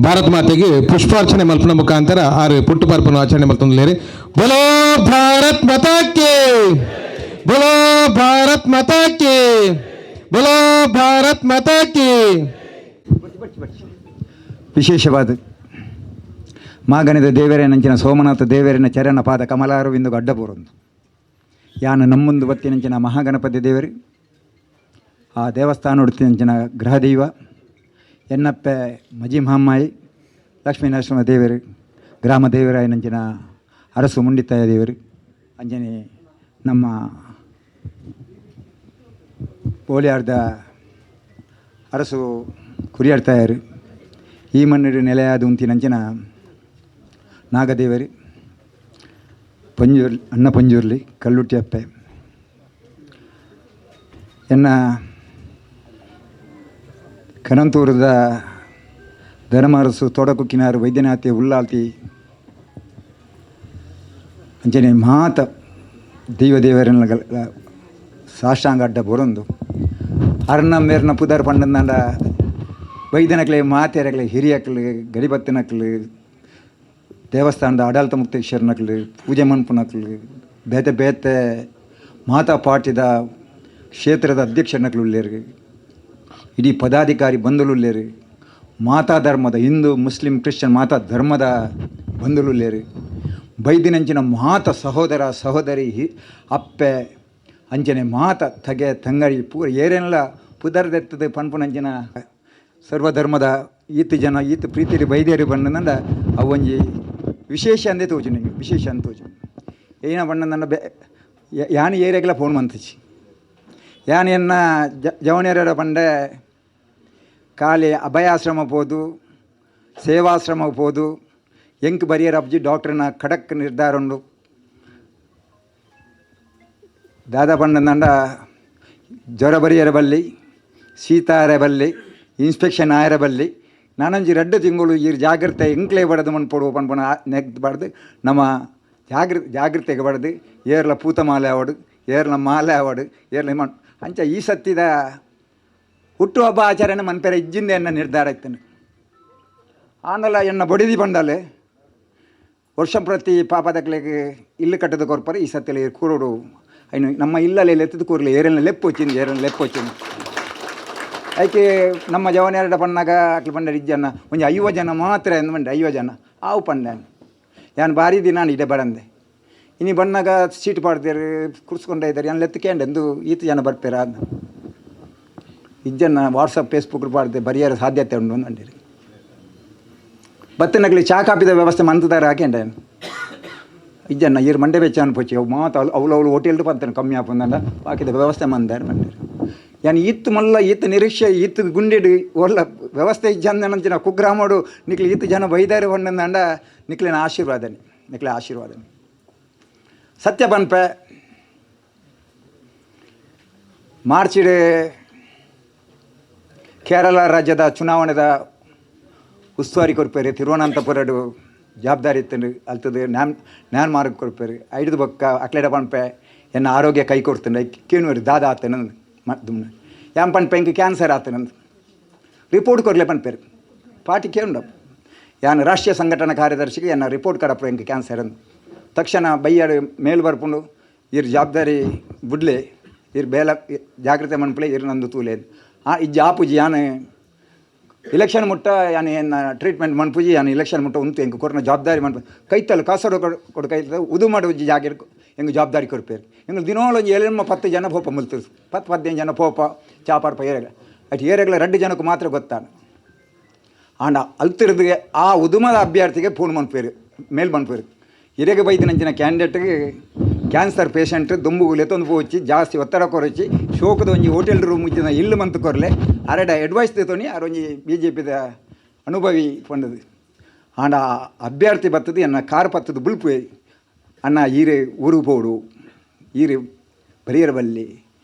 ಭಾರತ ಮಾತೆಗೆ ಪುಷ್ಪಾರ್ಚನೆ ಮಲ್ಪನ ಮುಖಾಂತರ ಆರು ಪುಟ್ಟು ಪಾರ್ಪನ ಆಚರಣೆ ಮಲ್ತೊಂದಿಲೇರಿ. ಬೋಲೋ ಭಾರತ್ ಮಾತಾಕ್ಕೆ, ಬೋಲೋ ಭಾರತ್ ಮಾತಾಕ್ಕೆ, ಬೋಲೋ ಭಾರತ್ ಮಾತಾಕ್ಕೆ. ವಿಶೇಷವಾದ ಮಾಗನದ ದೇವರೇನಂಚಿನ ಸೋಮನಾಥ ದೇವರಿನ ಚರಣ ಪಾದ ಕಮಲಾರವಿಂದು ಅಡ್ಡಪೂರೊಂದು ಯಾನ ನಮ್ಮೊಂದು ಬತ್ತಿನಂಚಿನ ಮಹಾಗಣಪತಿ ದೇವರು ಆ ದೇವಸ್ಥಾನ ಉಡ್ತಿನಂಚಿನ ಗೃಹದೈವ ಎನ್ನಪ್ಪೆ ಮಜಿ ಮಹಮ್ಮಾಯಿ ಲಕ್ಷ್ಮೀ ನರಸಿಂಹ ದೇವರು ಗ್ರಾಮ ದೇವರಾಯನಂಚಿನ ಅರಸು ಮುಂಡಿತಾಯ ದೇವರು ಅಂಜನೆ ನಮ್ಮ ಬೋಳಿಯಾರ್ದ ಅರಸು ಕುರಿಯಾಡ್ತಾಯರು ಈ ಮಣ್ಣಿಡು ನೆಲೆಯಾದ ಉಂತಿನಂಚಿನ ನಾಗದೇವರು ಪಂಜೂರ್ಲಿ ಅಣ್ಣ ಪಂಜೂರ್ಲಿ ಕಲ್ಲುಟ್ಟಿ ಅಪ್ಪೆ ಎನ್ನ ಕನಂತೂರದ ಧರ್ಮರಸು ತೋಡಕುಕ್ಕಿನಾರು ವೈದ್ಯನಾಥಿ ಉಳ್ಳಾಲ್ತಿ ಅಂಚನೆ ಮಾತ ದೇವರನ್ನ ಸಾಷ್ಟಾಂಗ ಅಡ್ಡ ಬರೊಂದು ಅರ್ಣ ಮೇರ್ನ ಪುದರ್ ಪಂಡಂದ ವೈದ್ಯನಕ್ಲೆ ಮಾತೆರಕ್ಲೆ ಹಿರಿಯಕ್ಲು ಗಡಿಬತ್ತಿನಕ್ಲು ದೇವಸ್ಥಾನದ ಆಡಳಿತ ಮುಕ್ತೇಶ್ವರನಕ್ಲು ಪೂಜೆ ಮನ್ಪುನಕ್ಲು ಬೇತೆ ಬೇತೆ ಮಾತಾ ಪಾಠ್ಯದ ಕ್ಷೇತ್ರದ ಅಧ್ಯಕ್ಷನಕ್ಲು ಉಳ್ಳೇರು ಇಡೀ ಪದಾಧಿಕಾರಿ ಬಂಧುಲುಳ್ಳೇರು ಮಾತಾ ಧರ್ಮದ ಹಿಂದೂ ಮುಸ್ಲಿಂ ಕ್ರಿಶ್ಚಿಯನ್ ಮಾತಾ ಧರ್ಮದ ಬಂಧುಲುಳ್ಳೇರು ಬೈದಿನಂಚಿನ ಮಾತ ಸಹೋದರ ಸಹೋದರಿ ಅಪ್ಪೆ ಅಂಚನೆ ಮಾತ ತಗೆ ತಂಗಡಿ ಪೂರ ಏರೆಲ್ಲ ಪುದರ್ದೆತ್ತದ ಪನ್ಪುನಂಚಿನ ಸರ್ವಧರ್ಮದ ಈತ ಜನ ಈತ ಪ್ರೀತಿಲಿ ಬೈದೇರಿ ಬಂದಂದ ಅವೊಂಜಿ ವಿಶೇಷ ಅಂದೇ ತೋಜು ನಿಮಗೆ ವಿಶೇಷ ಅಂತ ತೋಜು ಏನ ಬಣ್ಣದಂಡ ಯಾನು ಏರಿಯಾಗೆಲ್ಲ ಫೋನ್ ಮಂತಿಸಿ ಯಾನು ಎನ್ನ ಜವನೇರ ಬಂಡೆ ಖಾಲಿ ಅಭಯಾಶ್ರಮ ಹೋದು ಸೇವಾಶ್ರಮ ಹೋದು ಎಂಕ್ ಬರಿಯರ ಅಬ್ಜಿ ಡಾಕ್ಟ್ರನ ಖಡಕ್ ನಿರ್ಧಾರ ಉಂಡು ದಾದಾ ಪಂಡಂದ ಜ್ವರ ಬರಿಯರ ಬಲ್ಲಿ ಶೀತ ಆರ ಬಲ್ಲಿ ಇನ್ಸ್ಪೆಕ್ಷನ್ ಆಯರ ಬಲ್ಲಿ ನಾನಂಜಿ 2 ತಿಂಗಳು ಈ ಜಾಗ್ರತೆ ಎಂಕ್ಲೇ ಬಡದು ಮನ್ಪೊಡು ಪನ್ಪನ ನೆಗ್ಬಾರ್ದು ನಮ್ಮ ಜಾಗೃತೆಗೆ ಬಡ್ದು ಏರ್ಲ ಪೂತ ಮಾಲೆ ಆವಡು ಏರ್ಲ ಮಾಲೆ ಆವಡು ಏರ್ಲ ಮಣ್ ಅಂಚ ಈ ಸತ್ತಿದ ಹುಟ್ಟುಹಬ್ಬ ಆಚರಣೆ ಮನ್ಪೆರ ಇಜ್ಜಿಂದ ಎನ್ನ ನಿರ್ಧಾರ ಇತ್ತೇನೆ ಆಂಡಲ ಎನ್ನ ಬಡಿದಿ ಬಂಡಲೆ ವರ್ಷ ಪ್ರತಿ ಪಾಪದಕ್ಲೆಗೆ ಇಲ್ಲು ಕಟ್ಟದ ಕೊರ್ಪರೆ ಈ ಸತ್ತಿಲೆ ಕೂರೋಡು ಅಯ್ನು ನಮ್ಮ ಇಲ್ಲಲ್ಲಿ ಎತ್ತದ ಕೂರ್ಲಿ ಏರೆಲ್ಲ ಲೆಪ್ಪು వచ్చింది ಏರೆಲ್ಲ ಲೆಪ್ಪು వచ్చింది ಅದಕ್ಕೆ ನಮ್ಮ ಜವನೆರಡ ಪಣ್ಣಾಗ ಅಕ್ಲು ಪಂಡ ಇಜ್ಜನ್ನ ಒಂಜಿ 50 ಜನ ಮಾತ್ರ ಎಂದು ಬಂಡೆ 50 ಜನ ಆವು ಪಂಡ ಯಾನು ಭಾರಿ ದಿನ ಇಡೆ ಬಡಂದೆ ಇನ್ನು ಬಣ್ಣಾಗ ಸೀಟ್ ಪಾಡ್ದೇರು ಕುರ್ಸ್ಕೊಂಡ ಇದ್ದಾರೆ ನಾನು ಲೆತ್ತಕೇಂಡೆ ಎಂದು ಈತ ಜನ ಬರ್ಪೇರ ಅದ ಇಜ್ಜನ್ನ ವಾಟ್ಸಪ್ ಫೇಸ್ಬುಕ್ ಪಾಡ್ದೆ ಬರಿಯಾರ ಸಾಧ್ಯತೆ ಉಂಡು ಅಂದಿರಿ ಬತ್ತನಕ್ಲಿ ಚಾ ಕಾಪಿದ ವ್ಯವಸ್ಥೆ ಮಂತದಾರ ಹಾಕೇಂಡೆ ಇಜ್ಜನ್ನ ಇರು ಮಂಡೆ ಬೆಚ್ಚ ಅನ್ಪೋಚಿ ಅವು ಮಾತು ಅವಳು ಹೋಟೆಲ್ದು ಪಂತನ ಕಮ್ಮಿ ಆಪಂದ ಹಾಕಿದ ವ್ಯವಸ್ಥೆ ಮಂದಾರ ಮಂದಿರು ಯಾನು ಈತ್ ಮಲ್ಲ ಈತ ನಿರೀಕ್ಷೆ ಈತ ಗುಂಡಿಡು ಒಳ್ಳ ವ್ಯವಸ್ಥೆ ಇಜ್ಜಂದನಂಚಿನ ಕುಗ್ರಾಮಡು ನಿಕ್ಲಿ ಈತ ಜನ ಬೈದಾರಿ ಹೊಂಡಂದ ನಿಕ್ಲಿನ ಆಶೀರ್ವಾದನೆ ನಿಕ್ಲೆ ಆಶೀರ್ವಾದನೆ ಸತ್ಯ ಪನ್ಪೆ ಮಾರ್ಚಿಡ್ ಕೇರಳ ರಾಜ್ಯದ ಚುನಾವಣೆದ ಉಸ್ತುವಾರಿ ಕೊರ್ಪೇರಿ ತಿರುವನಂತಪುರಡು ಜವಾಬ್ದಾರಿ ಇತ್ತು ಅಲ್ತದ ನ್ಯಾನ್ ಮಾರ್ಗ ಕೊರ್ಪೇರಿ ಐದು ಬೊಕ್ಕ ಅಕ್ಲೆಡ ಪನ್ಪೆ ಎನ್ನ ಆರೋಗ್ಯ ಕೈ ಕೊಡ್ತಂಡೆ ಕೇಳುವರಿ ದಾದ ಆತನ ದುಮ್ನ ಯಾನ್ ಪನ್ಪೆ ಇಂಕ ಕ್ಯಾನ್ಸರ್ ಆತನಂದು ರಿಪೋರ್ಟ್ ಕೊರ್ಲೆ ಪನ್ಪೇರು ಪಾರ್ಟಿ ಕೇಂಡ ಯಾನು ರಾಷ್ಟ್ರೀಯ ಸಂಘಟನಾ ಕಾರ್ಯದರ್ಶಿಗೆ ಎನ್ನ ರಿಪೋರ್ಟ್ ಕಡಪ ಇಂಕ ಕ್ಯಾನ್ಸರ್ ಅಂದು ತಕ್ಷಣ ಬೈಯಾಡು ಮೇಲ್ ಬರ್ಪುಂಡು ಇರ್ ಜವಾಬ್ದಾರಿ ಬುಡ್ಲೆ ಇರ್ ಬೇಲ ಜಾಗ್ರತೆ ಮನ್ಪಲೆ ಇರ್ ನಂದು ತೂಲೆ ಇಜ್ಜ ಆಪುಜಿ ಯಾನು ಇಲೆಕ್ಷನ್ ಮುಟ್ಟ ಯಾನು ಏನು ಟ್ರೀಟ್ಮೆಂಟ್ ಮನ್ಪುಜಿ ಯಾನು ಇಲೆಕ್ಷನ್ ಮುಟ್ಟ ಉಂಟು ಹೆಂಗೆ ಕೊರನ ಜವಾಬ್ದಾರಿ ಮನ್ಪು ಕೈತಲ್ಲ ಕಾಸೋಡು ಕೊಡು ಕೈತಲ್ಲ ಉದು ಮಾಡು ಉಜ್ಜಿ ಜಾಗ ಹೆಂಗೆ ಜವಾಬ್ದಾರಿ ಕೊಡ್ಪೇರು ಹೆಂಗೆ ದಿನೋಳು 10 ಜನ ಪೋಪ ಮುಲ್ತರು 10-15 ಜನ ಪೋಪ ಚಾಪಾಡ್ಪ ಏರೆಗಳ ಅಟ್ ಏರೆಗಳ 2 ಜನಕ್ಕೂ ಮಾತ್ರ ಗೊತ್ತಾನು ಆಂಡ ಅಲ್ತಿರದಿಗೆ ಆ ಉದುಮದ ಅಭ್ಯರ್ಥಿಗೆ ಫೋನ್ ಮನ್ಪೇರು ಮೇಲ್ ಮನ್ಪೇರು ಹಿರೇಗೆ ಬೈದಿನಂಚಿನ ಕ್ಯಾಂಡಿಡೇಟ್ಗೆ ಕ್ಯಾನ್ಸರ್ ಪೇಷಂಟ್ ದುಂಬುಗುಲೆ ತೊಂದು ಪೋಚಿ ಜಾಸ್ತಿ ಒತ್ತಡ ಕೊರಚಿ ಶೋಕದ ಒಂಜಿ ಹೋಟೆಲ್ ರೂಮ್ ಮುಚ್ಚಿನ ಇಲ್ಲು ಮಂತು ಕೊರಲೆ ಅರೆಡ ಅಡ್ವೈಸ್ ದೇತೋನಿ ಅರೊಂಜಿ BJPದ ಅನುಭವಿ ಪಂಡದು ಆಂಡ ಅಭ್ಯರ್ಥಿ ಬತ್ತದು ಎನ್ನ ಕಾರ್ ಪತ್ತದು ಬುಲ್ಪು ಅನ್ನ ಈರೆ ಊರು ಪೋಡು ಈರೆ ಬರಿಯರ ಬಲ್ಲಿ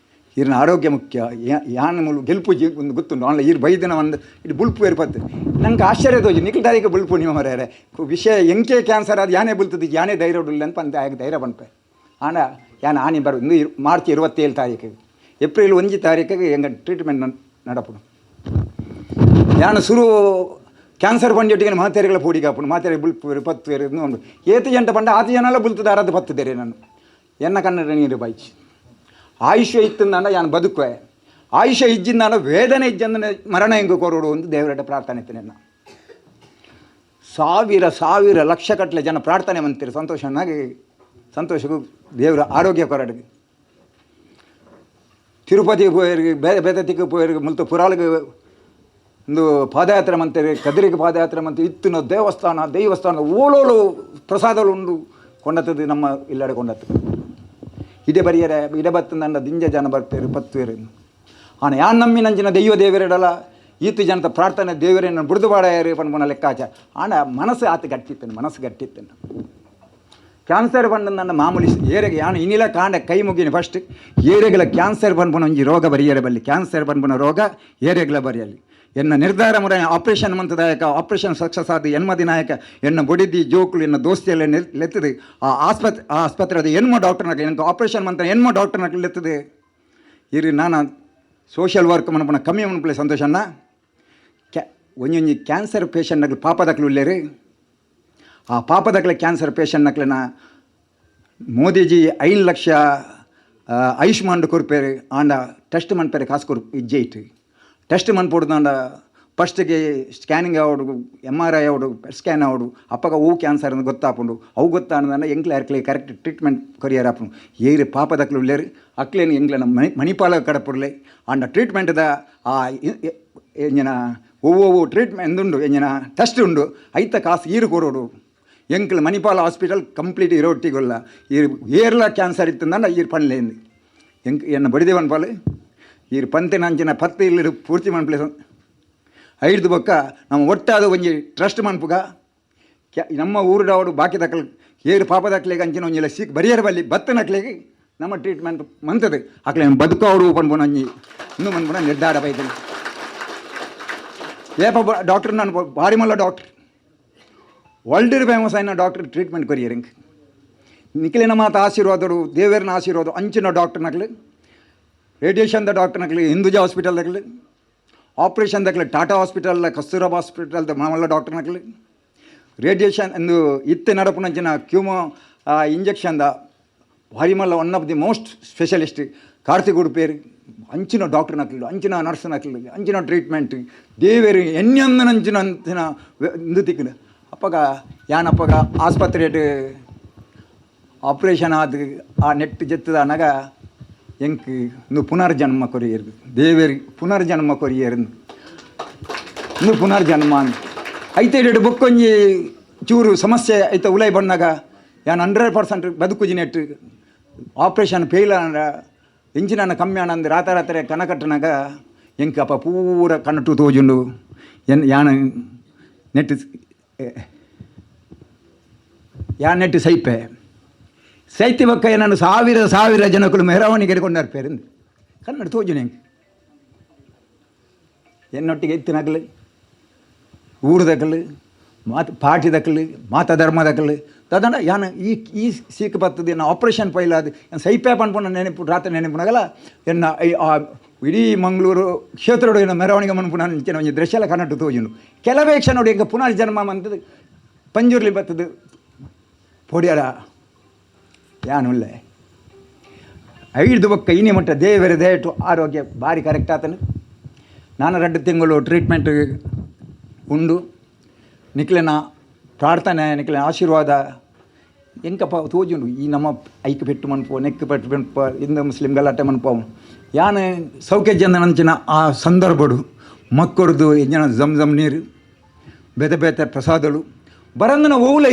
ಈರಿನ ಆರೋಗ್ಯ ಮುಖ್ಯ ಯಾನ ಮೂಲ ಗೆಲ್ಪು ಒಂದು ಗೊತ್ತುಂಡು ಆನ್ಲ ಈರು ಬೈದಿನ ಒಂದು ಇಟ್ಟು ಬುಲ್ಪು ಏರ್ಪತ್ತು ನಂಗೆ ಆಶ್ಚರ್ಯ ತೋಜಿ ನಿಖಿಲ್ ತಾರೀಕು ಬುಲ್ಪು ನಿಮ್ಮ ಮರ್ಯಾರೆ ವಿಷಯ ಎಂಕೆ ಕ್ಯಾನ್ಸರ್ ಅದು ಯಾನೇ ಬುಲ್ತದ್ದು ಯಾನೇ ಧೈರ್ಯ ಉಡ್ಲಿಲ್ಲ ಅಂತ ಪಂತ ಆಗ ಧೈರ್ಯ ಪಂಪೆ ಆಂಡ ಯಾನು ಆನಿ ಬರು ಮಾರ್ಚ್ 27 ತಾರೀಕಿಗೆ ಏಪ್ರಿಲ್ 1 ತಾರೀಕಿಗೆ ಎಂಗ ಟ್ರೀಟ್ಮೆಂಟ್ ನಡಪುಡು ಯಾನು ಶುರು ಕ್ಯಾನ್ಸರ್ ಬಂದಿಟ್ಟಿಗೆ ಮಾತೆರೆಗಳ ಪೂಡಿಗಾಪುನು ಮಾತೆರೆ ಬುಲ್ಪುರು 10 ಒಂದು ಏತು ಜಂಟ ಬಂಡ 6 ಜನ ಬುಲ್ತದಾರ ಅದು 10 ತೆರೆ ನಾನು ಎನ್ನ ಕನ್ನಡ ನೀರು ಬಾಯ್ಚಿ ಆಯುಷ್ಯ ಇತ್ತಂದ ಯಾನು ಬದುಕುವೆ ಆಯುಷ್ಯ ಇಜ್ಜಿಂದ ವೇದನೆ ಇಜ್ಜಂದ ಮರಣ ಹೆಂಗೆ ಕೊರೋಡು ಒಂದು ದೇವರಡ್ಡ ಪ್ರಾರ್ಥನೆ ಇತ್ತು ನನ್ನ ಸಾವಿರ ಲಕ್ಷಗಟ್ಟಲೆ ಜನ ಪ್ರಾರ್ಥನೆ ಮಾಡ್ತೀರಿ ಸಂತೋಷಕ್ಕೂ ದೇವರ ಆರೋಗ್ಯ ಕೊರಡಿಗೆ ತಿರುಪತಿಗೆ ಪೋಯರಿಗೆ ಬೇದತಿಗೆ ಪೋಯರಿಗೆ ಮುಲ್ತು ಪುರಾಳಿಗೆ ಒಂದು ಪಾದಯಾತ್ರೆ ಮಂತೀರಿ ಕದಿರಿಗೆ ಪಾದಯಾತ್ರೆ ಮಂತೀರಿ ಇತ್ತಿನ ದೇವಸ್ಥಾನ ಓಳೋಳು ಪ್ರಸಾದಗಳು ಉಂಡು ಕೊಂಡತ್ತದು ನಮ್ಮ ಇಲ್ಲಡೆ ಕೊಂಡತ್ತು ಇಡೆ ಬರಿಯರೆ ಇಡೆ ಬತ್ತಂದ ದಿಂಜ ಜನ ಬರ್ತಾರೆ 10 ಪೇರು ಆನ ಯಾನ್ ನಮ್ಮಿ ನಂಜಿನ ದೈವ ದೇವರಿಡಲ್ಲ ಈತು ಜನತ ಪ್ರಾರ್ಥನೆ ದೇವರನ್ನು ಬುಡ್ದು ಬಾಡಾಯರು ಪನ್ಪುನ ಲೆಕ್ಕಾಚಾರ ಆಂಡ ಮನಸ್ಸು ಆತ ಗಟ್ಟಿತ್ತೇನೆ ಕ್ಯಾನ್ಸರ್ ಬಂದು ನನ್ನ ಮಾಮೂಲಿ ಏರೆಗೆ ಯಾನು ಇನ್ನಿಲ್ಲ ಕಾಂಡ ಕೈ ಮುಗಿನಿ ಫಸ್ಟ್ ಏರೆಗಳ ಕ್ಯಾನ್ಸರ್ ಬಂದ್ಪುನ ಒಂಜಿ ರೋಗ ಬರಿಯರೆ ಬಲ್ಲಿ ಕ್ಯಾನ್ಸರ್ ಬಂದ್ಪುನ ರೋಗ ಏರೆಗಳ ಬರಿಯಲ್ಲಿ ಎನ್ನ ನಿರ್ಧಾರ ಮುರ ಆಪ್ರೇಷನ್ ಮಂತದಾಯಕ ಆಪ್ರೇಷನ್ ಸಕ್ಸಸ್ ಆದ ಎನ್ಮದಿ ನಾಯಕ ಎನ್ನ ಬೊಡಿದಿ ಜೋಕುಲು ಎನ್ನ ದೋಸ್ತಿಯಲ್ಲ ಲೆತ್ತದೆ ಆ ಆಸ್ಪತ್ರೆದ ಎನ್ಮೋ ಡಾಕ್ಟರ್ನಾಗ எனக்கு ಆಪ್ರೇಷನ್ ಮಂತ ಎನ್ಮೋ ಡಾಕ್ಟರ್ನಾಗ ಲೆತ್ತದೆ ಇರಿ ನಾನು ಸೋಷಿಯಲ್ ವರ್ಕ್ ಮನಪನ ಕಮ್ಮಿ ಮನಪಲೆ ಸಂತೋಷನ್ನ ಒಂಜೊಂಜಿ ಕ್ಯಾನ್ಸರ್ ಪೇಷಂಟ್ನಕ್ಲು ಪಾಪದಕ್ಲು ಉಳ್ಳೇರಿ ಆ ಪಾಪದಕ್ಲೆ ಕ್ಯಾನ್ಸರ್ ಪೇಷಂಟ್ನಕ್ಲೆನ ಮೋದಿಜಿ 5 ಲಕ್ಷ ಆಯುಷ್ಮಾನ್ ಕೊರ್ಪೇರು ಆಂಡ ಟೆಸ್ಟ್ ಮನ್ಪೇರೆ ಕಾಸು ಕೊರು ಇಜ್ಜೆಯಿಟ್ಟು ಟೆಸ್ಟ್ ಮನ್ಪೊಡ್ದು ಆಂಡ ಫಸ್ಟಿಗೆ ಸ್ಕ್ಯಾನಿಂಗ್ ಆವಡು MRI ಆವಡು ಸ್ಕ್ಯಾನ್ ಆವಡು ಅಪ್ಪಗ ಹೂ ಕ್ಯಾನ್ಸರ್ ಅಂತ ಗೊತ್ತಾಪುಂಡು ಅವು ಗೊತ್ತಾಂಡ ಎಂಕ್ಲೆ ಅರ್ಕ್ಲೆ ಕರೆಕ್ಟ್ ಟ್ರೀಟ್ಮೆಂಟ್ ಕೊರಿಯರ್ ಆಪುಂಡು ಏರಿ ಪಾಪದಕ್ಲು ಉಳ್ಳೇರು ಅಕ್ಲೇನು ಎಂಗ್ಲೆನ ಮಣಿಪಾಲ ಕಡಪುರ್ಲೆ ಆಂಡ ಟ್ರೀಟ್ಮೆಂಟ್ದ ಆ ಎಂಜಿನ ಒವ್ವೊವು ಟ್ರೀಟ್ಮೆಂಟ್ ಉಂಡು ಎಂಜಿನ ಟೆಸ್ಟ್ ಉಂಡು ಐತ ಕಾಸು ಈರು ಕೊರೋಡು ಎಂಕ್ಲು ಮಣಿಪಾಲ ಹಾಸ್ಪಿಟಲ್ ಕಂಪ್ಲೀಟ್ ಇರೋಟ್ಟಿಗೊಲ್ಲ ಈರು ಏರ್ಲ ಕ್ಯಾನ್ಸರ್ ಇತ್ತಂದ ಈರು ಪಣ್ಲೇಂದು ಎನ್ನ ಬಡಿದೇವನ್ ಪಾಲು ಈರು ಪಂತೆನ ಅಂಚಿನ 10 ಇಲ್ಲರು ಪೂರ್ತಿ ಮನ್ಪ್ಲೆ 5 ಬೊಕ್ಕ ನಮ್ಮ ಒಟ್ಟಾದ ಒಂಜಿ ಟ್ರಸ್ಟ್ ಮನ್ಪುಗ ನಮ್ಮ ಊರುಡಾವಡು ಬಾಕಿ ದಕ್ಕಲು ಏರು ಪಾಪ ದಕ್ಲೆಗೆ ಅಂಚಿನ ಒಂಜಿಲ್ಲ ಸಿಕ್ ಬರಿಯರ್ ಬಲ್ಲಿ ಬತ್ತನಕ್ಲೆಗೆ ನಮ್ಮ ಟ್ರೀಟ್ಮೆಂಟ್ ಮಂತದೆ ಅಕ್ಲೆ ಬದುಕೋಡು ಪನ್ಪುನ ಒಂಜಿ ಇನ್ನೂ ಮನ್ಪುನ ನಿರ್ಧಾರ ಬೈತದೆ ಏಪ ಡಾಕ್ಟರ್ ನಾನು ಭಾರಿ ಮಲ್ಲ ಡಾಕ್ಟರ್ ವರ್ಲ್ಡ್ ಫೇಮಸ್ ಆಯ್ನ ಡಾಕ್ಟರ್ ಟ್ರೀಟ್ಮೆಂಟ್ ಕೊರಿಯರ್ ಹಿಂಗೆ ನಿಖಿಲಿನ ಮಾತು ಆಶೀರ್ವಾದಗಳು ದೇವರನ ಆಶೀರ್ವಾದ ಅಂಚಿನ ಡಾಕ್ಟರ್ನಾಗ್ಲಿ ರೇಡಿಯೇಷನ್ದ ಡಾಕ್ಟರ್ನಾಗ್ಲಿ ಹಿಂದೂಜಾ ಹಾಸ್ಪಿಟಲ್ದಾಗಲಿ ಆಪ್ರೇಷನ್ದಾಗಲಿ ಟಾಟಾ ಹಾಸ್ಪಿಟಲ್ ಕಸ್ತೂರಬಾ ಹಾಸ್ಪಿಟಲ್ದ ಮಾಮಲ್ಲ ಡಾಕ್ಟರ್ನಾಗ್ಲಿ ರೇಡಿಯೇಷನ್ ಎಂದು ಇತ್ತೆ ನಡಪುನಂಚಿನ ಕ್ಯೂಮೋ ಇಂಜೆಕ್ಷನ್ದ ಭಾರಿ ಮಲ್ಲ one of the most specialist Karthik ಉಡುಪೇರು ಅಂಚಿನ ಡಾಕ್ಟರ್ನಾಕ್ಲಿ ಅಂಚಿನ ನರ್ಸ್ನಾಕ್ಲಿ ಅಂಚಿನ ಟ್ರೀಟ್ಮೆಂಟ್ ದೇವೇರು ಎನ್ಯಂದನಂಚಿನ ಅಂಚಿನ ಇಂದು ತಿಕ್ಕಿನ ಅಪ್ಪಗ ಯಾನಪ್ಪಗ ಆಸ್ಪತ್ರೆ ಆಪ್ರೇಷನ್ ಆದ ಆ ನೆಟ್ ಜೆತ್ತದ ಅನಗ ಎಂಕ್ ಇಂದು ಪುನರ್ಜನ್ಮ ಕೊರಿಯರು ದೇವೇರಿ ಪುನರ್ಜನ್ಮ ಕೊರಿಯರು ಇಂದು ಪುನರ್ಜನ್ಮ ಐತೆ ಬುಕ್ಕೊಂಜಿ ಚೂರು ಸಮಸ್ಯೆ ಐತೆ ಉಲೈ ಬಂದಾಗ ಯಾನು 100% ಬದುಕುಜಿ ನೆಟ್ಟು ಆಪ್ರೇಷನ್ ಫೇಲ್ ಎಂಚಿನ ಕಮ್ಮಿ ಆನಂದ ರಾತ್ರಿ ಕನಕಟ್ಟನಾಗ ಎಂಕ ಅಪ್ಪ ಪೂರ ಕಣ್ಣಟು ತೋಜುಂಡು ಯಾನು ನೆಟ್ಟು ನೆಟ್ಟು ಸೈತಿ ಬಕ್ಕ ನಾನು ಸಾವಿರ ಜನಕ್ಕಳು ಮೆರವಣಿಗೆ ಕೊಂಡರ್ಪೇರು ಕನ್ನಡ ತೋಜು ಹೆಂಗೆ ಎನ್ನೊಟ್ಟಿಗೆ ಎತ್ತಿನಕಲು ಊರದಕ್ಕಲು ಪಾರ್ಟಿ ದಕ್ಕಲು ಮಾತಾ ಧರ್ಮದಕ್ಕಲು ತದಂಡ ಯಾನು ಈ ಸೀಕ್ ಬರ್ತದೆ ಎನ್ನ ಆಪ್ರೇಷನ್ ಫೈಲ್ ಅದು ಸೈಪೆ ಪನ್ಪುನ ನೆನಪು ರಾತ್ರಿ ನೆನಪುನಾಗಲ್ಲ ಎನ್ನ ಇಡೀ ಮಂಗಳೂರು ಕ್ಷೇತ್ರಡು ಏನು ಮೆರವಣಿಗೆ ಮನ್ಪುನ ಅಂಚಿನ ಒಂಜಿ ದೃಶ್ಯಲ ಕನ್ನಡ ತೋಜುಂಡು ಕೆಲವೇ ಕ್ಷಣ ನೋಡಿ ಈಗ ಪುನರ್ಜನ್ಮ ಅಂತದ್ದು ಪಂಜುರ್ಲಿ ಬರ್ತದೆ ಪೊಡಿಯರ ಯಾನುಳ್ಳೆ 5 ಬೊಕ್ಕ ಇನಿ ಮಟ್ಟ ದೇವರ ದಯಟು ಆರೋಗ್ಯ ಭಾರಿ ಕರೆಕ್ಟ್ ಆತನು ನಾನು 2 ತಿಂಗಳು ಟ್ರೀಟ್ಮೆಂಟ್ ಉಂಡು ನಿಕ್ಲಿನ ಪ್ರಾರ್ಥನೆ ನಿಕ್ಲಿನ ಆಶೀರ್ವಾದ ಎಂಕಪ್ಪ ತೋಜುಂಡು ಈ ನಮ್ಮ ಐಕ್ ಪೆಟ್ಟು ಮನ್ಪೋ ನೆಕ್ ಪೆಟ್ಟು ಮನ್ಪ ಹಿಂದೂ ಮುಸ್ಲಿಂ ಗಲಾಟೆ ಮನ್ಪೋ ಯಾನು ಸೌಖ್ಯಜನ ನಂಚಿನ ಆ ಸಂದರ್ಭಡು ಮಕ್ಕಳದು ಎಂಜನ ಜಮ್ ನೀರು ಬೇತೆ ಪ್ರಸಾದಗಳು ಬರಂಗನ ಓವುಲ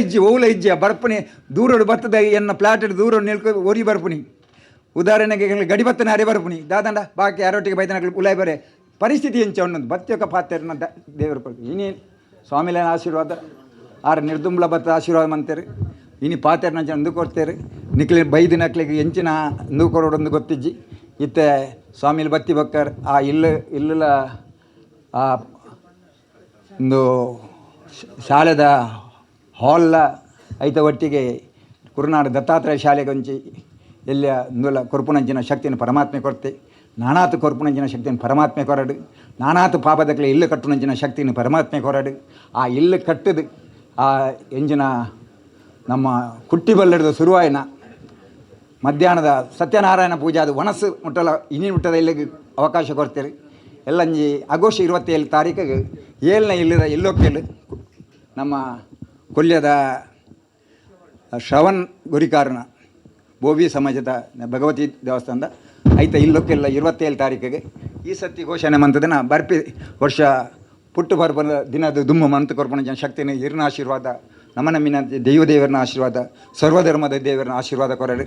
ಇಜ್ಜಿ ಆ ಬರ್ಪಣಿ ದೂರೋಡು ಬರ್ತದೆ ಎನ್ನ ಪ್ಲಾಟ್ ದೂರೋಡು ನಿಲ್ಕೊ ಓರಿ ಬರ್ಪುನಿ ಉದಾಹರಣೆಗೆ ಗಡಿ ಬತ್ತನೆ ಅರೆ ಬರ್ಪುನಿ ದಾದಂಡ ಬಾಕಿ ಯಾರೊಟ್ಟಿಗೆ ಬೈತನಗಳು ಉಲಾಯ್ ಬರೆ ಪರಿಸ್ಥಿತಿ ಎಂಚ ಅನ್ನೋದು ಬತ್ತಕ ಪಾತ್ರೆನ ದೇವರ ಪಡ್ಕು ಇನಿ ಸ್ವಾಮಿಲೇನ ಆಶೀರ್ವಾದ ಆರು ನಿರ್ದುಂಬಳ ಬತ್ತ ಆಶೀರ್ವಾದ ಮಂತೇರಿ ಇನಿ ಪಾತ್ರೆನ ಅಂದು ಕೊಡ್ತೇರಿ ನಿಕ್ಲಿ ಬೈದು ನಕ್ಲಿಗೆ ಎಂಚಿನ ಅಂದು ಕೊರೋಡೊಂದು ಗೊತ್ತಿಜ್ಜಿ ಇತ್ತೆ ಸ್ವಾಮಿಲಿ ಬತ್ತಿ ಬಕ್ಕರ್ ಆ ಇಲ್ಲುಲ ಆ ಒಂದು ಶಾಲೆದ ಹಾಲ್ಲ ಐತ ಒಟ್ಟಿಗೆ ಕುರುನಾಡು ದತ್ತಾತ್ರೇಯ ಶಾಲೆಗೊಂಚಿ ಎಲ್ಲ ಇಂದುಲ ಕೊರ್ಪುನಂಚಿನ ಶಕ್ತಿನ ಪರಮಾತ್ಮೆ ಕೊಡ್ತೆ ನಾನಾತು ಕೊರ್ಪುನಂಚಿನ ಶಕ್ತಿಯನ್ನು ಪರಮಾತ್ಮೆ ಕೊರಡು, ನಾನಾತು ಪಾಪದಕ್ಲೆ ಇಲ್ಲು ಕಟ್ಟುನಂಚಿನ ಶಕ್ತಿಯನ್ನು ಪರಮಾತ್ಮೆ ಕೊರಡು. ಆ ಇಲ್ಲು ಕಟ್ಟದು ಆ ಎಂಜಿನ ನಮ್ಮ ಕುಟ್ಟಿ ಬಲ್ಲಡ್ದು ಶುರುವಾಯಿನ ಮಧ್ಯಾಹ್ನದ ಸತ್ಯನಾರಾಯಣ ಪೂಜೆ ಅದು ಒಣಸು ಮುಟ್ಟಲ ಇನ್ನಿನ ಮುಟ್ಟದ ಇಲ್ಲಿಗೆ ಅವಕಾಶ ಕೊಡ್ತೀರಿ. ಎಲ್ಲಂಜಿ ಆಗಸ್ಟ್ 27 ತಾರೀಕಿಗೆ 7ನೇ ಇಲ್ಲದ ಇಲ್ಲೊಕ್ಕೇಳು ನಮ್ಮ ಕೊಲ್ಯದ ಶ್ರವಣ್ ಗುರಿಕಾರನ ಬೋವಿ ಸಮಾಜದ ಭಗವತಿ ದೇವಸ್ಥಾನದ ಐತ ಇಲ್ಲೊಕ್ಕೆಲ್ಲ 27 ತಾರೀಕಿಗೆ ಈ ಸತಿ ಘೋಷಣೆ ಮಂತದನ ಬರ್ಪಿ ವರ್ಷ ಪುಟ್ಟು ಬರ್ಬನ ದಿನದ ದುಮ್ಮು ಮಂತು ಕೊರ್ಪಣ ಜನ ಶಕ್ತಿನ ಹಿರಿನ ಆಶೀರ್ವಾದ, ನಮ್ಮ ನಮ್ಮಿನ ದೇವರನ ಆಶೀರ್ವಾದ, ಸರ್ವಧರ್ಮದ ದೇವರನ ಆಶೀರ್ವಾದ ಕೊರಡು.